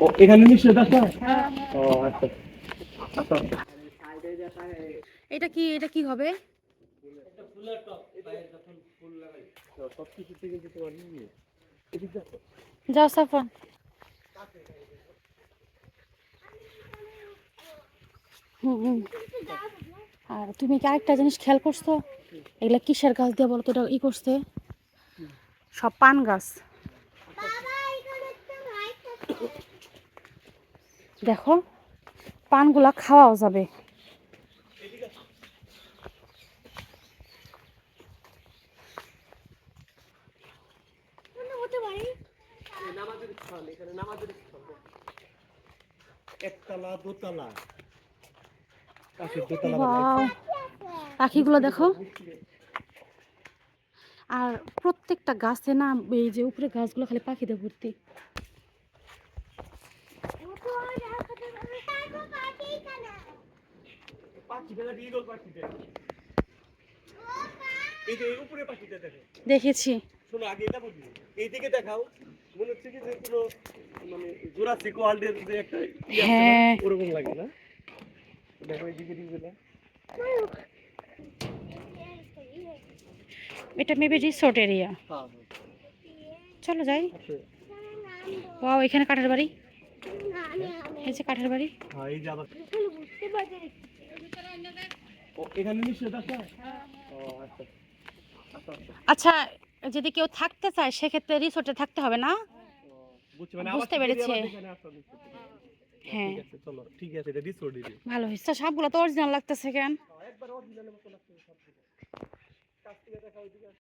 ও এখানে নিষেধ আছে। ও আচ্ছা আচ্ছা। এটা কি হবে? এটা ফুলের টব, বাইরে যখন ফুল লাগাই সব কিছুতে কিন্তু তোমার নিয়ে এদিক দেখো। যাও সাফন। হুম। আর তুমি কি আরেকটা জিনিস খেয়াল করছো? এগুলা কিসের গাছ দিয়ে বলো তো? এটা করছে সব পান গাছ। দেখো পানগুলা খাওয়াও যাবে। নামাজের স্থান, এখানে নামাজের স্থান একতলা দোতলা কাছের দোতলা ওয়াও, বানাইছে। পাখিগুলো দেখো। আর প্রত্যেকটা গাছে না, এই যে উপরে গাছগুলো খালি পাখিতে ভর্তি। পাখি দেখা ঈগল পাখি দেখো, এই যে উপরে পাখিটা দেখো। দেখেছি। শোনো আগে এটা বলি, এইদিকে দেখাও, মনে হচ্ছে কি যে কোনো মানে জুরাসিক ওয়ার্ল্ডের যে একটা আছে না, হ্যাঁ, ওরকম লাগে না? দেখো এইদিকে দিকে এটা মেবি রিসোর্ট এরিয়া। হ্যাঁ চলো যাই। হ্যাঁ ওয়াও, এখানে কাঠের বাড়ি। এই যে কাঠের বাড়ি। হ্যাঁ, এই যে আবার ও এখানে নিষেধ আছে। ও আচ্ছা আচ্ছা আচ্ছা। আচ্ছা, যদি কেউ থাকতে চায় সেক্ষেত্রে রিসোর্টে থাকতে হবে না? ও বুঝছি, মানে বুঝতে আবাসিক এরিয়া পেরেছে। আমাদের এখানে আসতে হবে। হ্যাঁ, ঠিক আছে চলো, ঠিক আছে, এটা রিসোর্ট এরিয়া। ভালো হয়েছে। সবগুলো তো অরিজিনাল লাগতেছে কেন? একবার অরিজিনালের মতো লাগছে সব। কাছ থেকে দেখা ওইদিকে